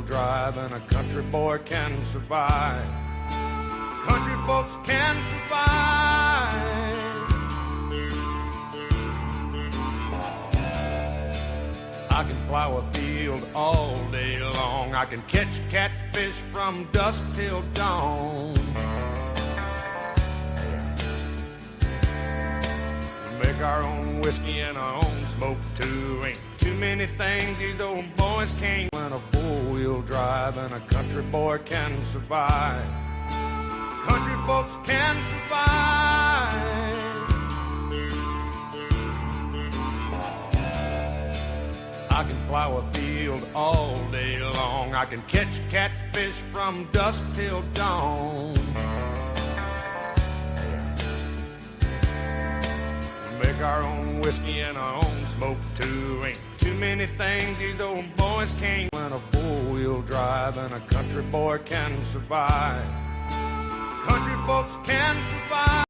four-wheel drive and a country boy can survive. Country folks can survive. I can plow a field all day long. I can catch catfish from dusk till dawn. Make our own whiskey and our own smoke too. Ain't too many things these old boys can't. When a four-wheel drive and a country boy can survive. Country folks can survive. I can plow a field all day long. I can catch catfish from dusk till dawn. Make our own whiskey and our own smoke too. Ain't too many things these old boys can't. When a four-wheel drive and a country boy can survive. Country folks can survive.